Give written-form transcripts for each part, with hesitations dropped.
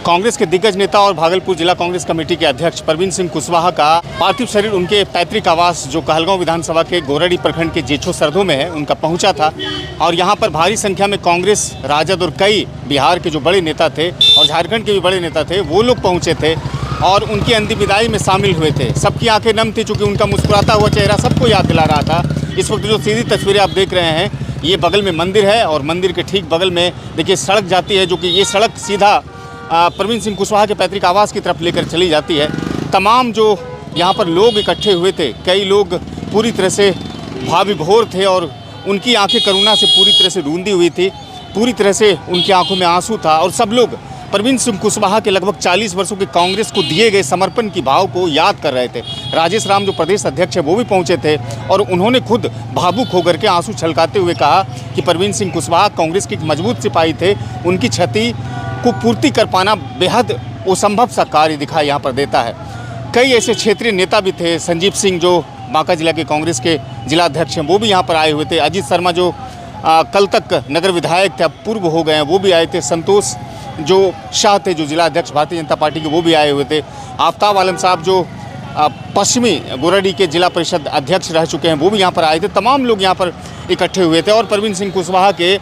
कांग्रेस के दिग्गज नेता और भागलपुर जिला कांग्रेस कमेटी के अध्यक्ष परवीन सिंह कुशवाहा का पार्थिव शरीर उनके पैतृक आवास जो कहलगांव विधानसभा के गोराडी प्रखंड के जेछो सरधों में है उनका पहुंचा था। और यहां पर भारी संख्या में कांग्रेस, राजद और कई बिहार के जो बड़े नेता थे और झारखंड के भी बड़े नेता थे वो लोग पहुँचे थे और उनकी अंतिम विदाई में शामिल हुए थे। सबकी आंखें नम थी चूँकि उनका मुस्कुराता हुआ चेहरा सबको याद दिला रहा था। इस वक्त जो सीधी तस्वीरें आप देख रहे हैं, ये बगल में मंदिर है और मंदिर के ठीक बगल में देखिए सड़क जाती है, जो कि ये सड़क सीधा परवीन सिंह कुशवाहा के पैतृक आवास की तरफ लेकर चली जाती है। तमाम जो यहाँ पर लोग इकट्ठे हुए थे, कई लोग पूरी तरह से भावविभोर थे और उनकी आंखें करुणा से पूरी तरह से रूंधी हुई थी, पूरी तरह से उनकी आंखों में आंसू था। और सब लोग परवीन सिंह कुशवाहा के लगभग 40 वर्षों के कांग्रेस को दिए गए समर्पण की भाव को याद कर रहे थे। राजेश राम जो प्रदेश अध्यक्ष है वो भी पहुंचे थे और उन्होंने खुद भावुक होकर के आंसू छलकाते हुए कहा कि परवीन सिंह कुशवाहा कांग्रेस के एक मजबूत सिपाही थे, उनकी क्षति को पूर्ति कर पाना बेहद असंभव सा कार्य दिखाई यहाँ पर देता है। कई ऐसे क्षेत्रीय नेता भी थे, संजीव सिंह जो बांका जिला के कांग्रेस के जिला अध्यक्ष हैं वो भी यहाँ पर आए हुए थे। अजीत शर्मा जो कल तक नगर विधायक थे, अब पूर्व हो गए हैं, वो भी आए थे। संतोष जो शाह थे जो जिला अध्यक्ष भारतीय जनता पार्टी के, वो भी आए हुए थे। आफ्ताब आलम साहब जो पश्चिमी गोराडी के जिला परिषद अध्यक्ष रह चुके हैं वो भी यहाँ पर आए थे। तमाम लोग यहाँ पर इकट्ठे हुए थे और परवीन सिंह कुशवाहा के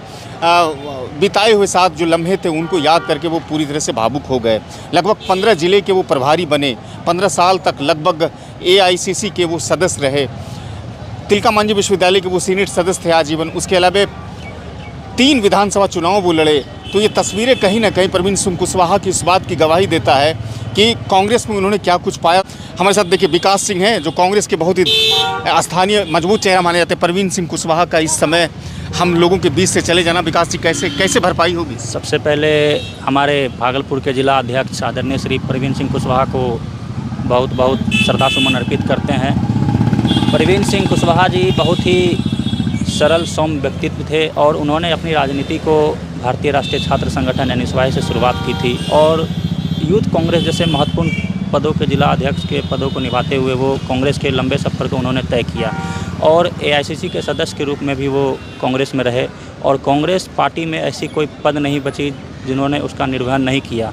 बिताए हुए साथ जो लम्हे थे उनको याद करके वो पूरी तरह से भावुक हो गए। लगभग 15 जिले के वो प्रभारी बने, 15 साल तक लगभग AICC के वो सदस्य रहे, तिलका मांझी विश्वविद्यालय के वो सीनेट सदस्य थे आजीवन। उसके अलावा 3 विधानसभा चुनाव वो लड़े। तो ये तस्वीरें कहीं ना कहीं परवीन सिंह कुशवाहा की इस बात की गवाही देता है कि कांग्रेस में उन्होंने क्या कुछ पाया। हमारे साथ देखिए विकास सिंह हैं जो कांग्रेस के बहुत ही स्थानीय मजबूत चेहरा माने जाते हैं। परवीन सिंह कुशवाहा का इस समय हम लोगों के बीच से चले जाना, विकास जी कैसे भरपाई होगी? सबसे पहले हमारे भागलपुर के जिला अध्यक्ष आदरणीय श्री परवीन सिंह कुशवाहा को बहुत बहुत श्रद्धा सुमन अर्पित करते हैं। परवीन सिंह कुशवाहा जी बहुत ही सरल सौम्य व्यक्तित्व थे और उन्होंने अपनी राजनीति को भारतीय राष्ट्रीय छात्र संगठन NSY से शुरुआत की थी और यूथ कांग्रेस जैसे महत्वपूर्ण पदों के जिला अध्यक्ष के पदों को निभाते हुए वो कांग्रेस के लंबे सफ़र को उन्होंने तय किया और AICC के सदस्य के रूप में भी वो कांग्रेस में रहे। और कांग्रेस पार्टी में ऐसी कोई पद नहीं बची जिन्होंने उसका निर्वहन नहीं किया।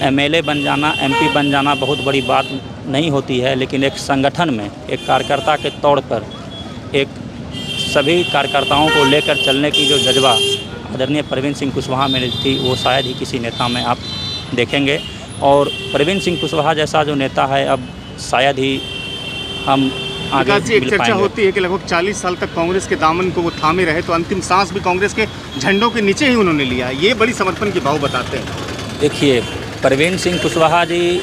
MLA बन जाना, MP बन जाना बहुत बड़ी बात नहीं होती है, लेकिन एक संगठन में एक कार्यकर्ता के तौर पर एक सभी कार्यकर्ताओं को लेकर चलने की जो जज्बा आदरणीय परवीन सिंह कुशवाहा में थी वो शायद ही किसी नेता में आप देखेंगे। और परवीन सिंह कुशवाहा जैसा जो नेता है अब शायद ही हम आगे एक चर्चा होती है कि लगभग 40 साल तक कांग्रेस के दामन को वो थामे रहे, तो अंतिम सांस भी कांग्रेस के झंडों के नीचे ही उन्होंने लिया। ये बड़ी समर्पण की भाव बताते हैं। देखिए, परवीन सिंह कुशवाहा जी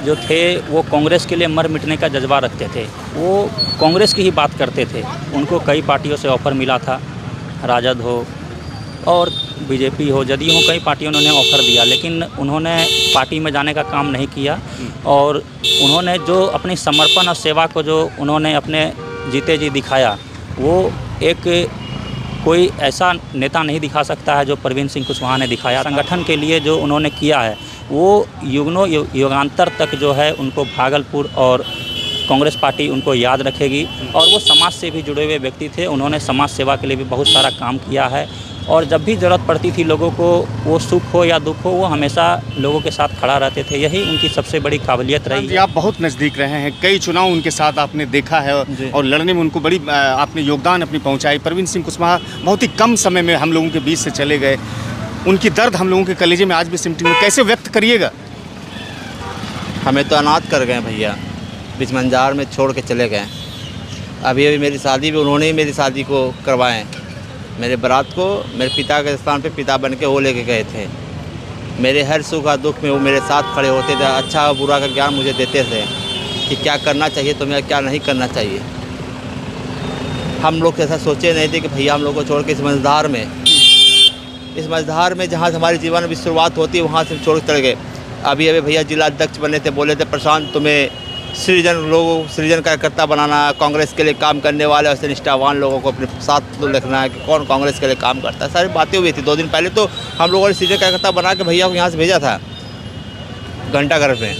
जो थे वो कांग्रेस के लिए मर मिटने का जज्बा रखते थे। वो कांग्रेस की ही बात करते थे। उनको कई पार्टियों से ऑफ़र मिला था, राजद हो और BJP हो, जदयू हो, कई पार्टियों ने उन्हें ऑफ़र दिया, लेकिन उन्होंने पार्टी में जाने का काम नहीं किया। और उन्होंने जो अपनी समर्पण और सेवा को जो उन्होंने अपने जीते जी दिखाया, वो एक कोई ऐसा नेता नहीं दिखा सकता है जो परवीन सिंह कुशवाहा ने दिखाया। संगठन के लिए जो उन्होंने किया है वो युगांतर तक जो है उनको भागलपुर और कांग्रेस पार्टी उनको याद रखेगी। और वो समाज से भी जुड़े हुए व्यक्ति थे, उन्होंने समाज सेवा के लिए भी बहुत सारा काम किया है और जब भी ज़रूरत पड़ती थी लोगों को, वो सुख हो या दुख हो, वो हमेशा लोगों के साथ खड़ा रहते थे। यही उनकी सबसे बड़ी काबिलियत रही है। आप बहुत नज़दीक रहे हैं, कई चुनाव उनके साथ आपने देखा है और लड़ने में उनको बड़ी आपने योगदान अपनी पहुंचाई। परवीन सिंह कुशवाहा बहुत ही कम समय में हम लोगों के बीच से चले गए। उनकी दर्द हम लोगों के कलेजे में आज भी सिमटी हुई, कैसे व्यक्त करिएगा? हमें तो अनाथ कर गए भैया, बीच मंजार में छोड़ के चले गए। अभी मेरी शादी भी उन्होंने ही मेरी शादी को करवाएं। मेरे बारात को मेरे पिता के स्थान पे पिता बन के वो लेके गए थे। मेरे हर सुख और दुख में वो मेरे साथ खड़े होते थे, अच्छा और बुरा का ज्ञान मुझे देते थे कि क्या करना चाहिए तुम्हें, क्या नहीं करना चाहिए। हम लोग ऐसा सोचे नहीं थे कि भैया हम लोग को छोड़ के इस मझधार में जहाँ से हमारे जीवन की शुरुआत होती है वहाँ से छोड़ के चले गए। अभी भैया जिला अध्यक्ष बने थे, बोले थे प्रशांत तुम्हें सृजन कार्यकर्ता बनाना, कांग्रेस के लिए काम करने वाले ऐसे निष्ठावान लोगों को अपने साथ लिखना है कि कौन कांग्रेस के लिए काम करता है। सारी बातें हुई थी। 2 दिन पहले तो हम लोगों ने सृजन कार्यकर्ता बना के भैया को यहाँ से भेजा था घंटाघर में।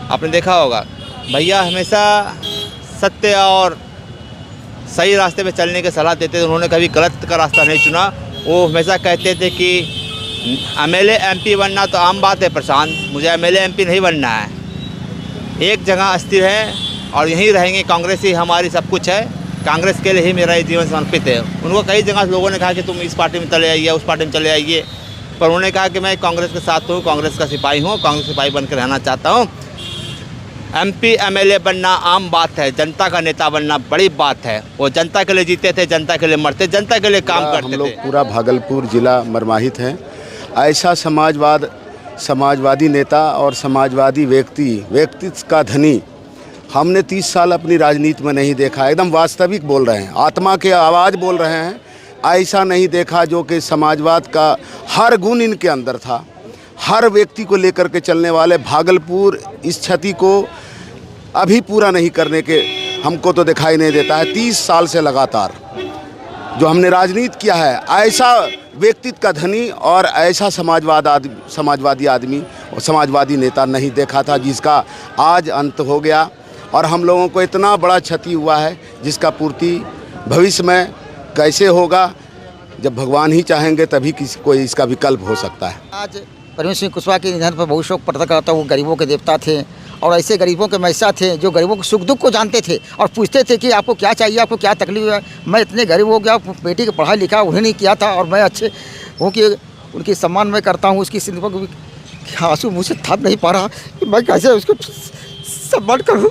आपने देखा होगा भैया हमेशा सत्य और सही रास्ते पे चलने की सलाह देते थे। उन्होंने कभी गलत का रास्ता नहीं चुना। वो हमेशा कहते थे कि एमएलए एमपी बनना तो आम बात है प्रशांत, मुझे एमएलए एमपी नहीं बनना है। एक जगह अस्थिर है और यहीं रहेंगे, कांग्रेस ही हमारी सब कुछ है, कांग्रेस के लिए ही मेरा ये जीवन समर्पित है। उनको कई जगह लोगों ने कहा कि तुम इस पार्टी में चले आइए, उस पार्टी में चले आइए, पर उन्होंने कहा कि मैं कांग्रेस के साथ हूँ, कांग्रेस का सिपाही हूँ, कांग्रेस सिपाही बनकर रहना चाहता हूँ। एमपी एमएलए बनना आम बात है, जनता का नेता बनना बड़ी बात है। वो जनता के लिए जीते थे, जनता के लिए मरते, जनता के लिए काम करते थे। हम लोग पूरा भागलपुर जिला मर्माहित हैं। ऐसा समाजवादी नेता और समाजवादी व्यक्तित्व का धनी हमने 30 साल अपनी राजनीति में नहीं देखा। एकदम वास्तविक बोल रहे हैं, आत्मा के आवाज़ बोल रहे हैं। ऐसा नहीं देखा जो कि समाजवाद का हर गुण इनके अंदर था, हर व्यक्ति को लेकर के चलने वाले। भागलपुर इस क्षति को अभी पूरा नहीं करने के हमको तो दिखाई नहीं देता है। 30 साल से लगातार जो हमने राजनीति किया है, ऐसा व्यक्तित्व का धनी और ऐसा समाजवादी आदमी और समाजवादी नेता नहीं देखा था, जिसका आज अंत हो गया। और हम लोगों को इतना बड़ा क्षति हुआ है जिसका पूर्ति भविष्य में कैसे होगा, जब भगवान ही चाहेंगे तभी किसी कोई इसका विकल्प हो सकता है। आज परवीन सिंह कुशवाहा के निधन पर बहुत शोक प्रकट करता हूँ। वो गरीबों के देवता थे और ऐसे गरीबों के मैसा थे जो गरीबों के सुख दुख को जानते थे और पूछते थे कि आपको क्या चाहिए, आपको क्या तकलीफ है। मैं इतने गरीब हो गया, बेटी का पढ़ाई लिखा उन्हें नहीं किया था और मैं अच्छे हूँ कि उनकी सम्मान मैं करता हूँ। उसकी जिंदगी आंसू मुझे थाम नहीं पा रहा कि मैं कैसे उसको सम्मान करूँ।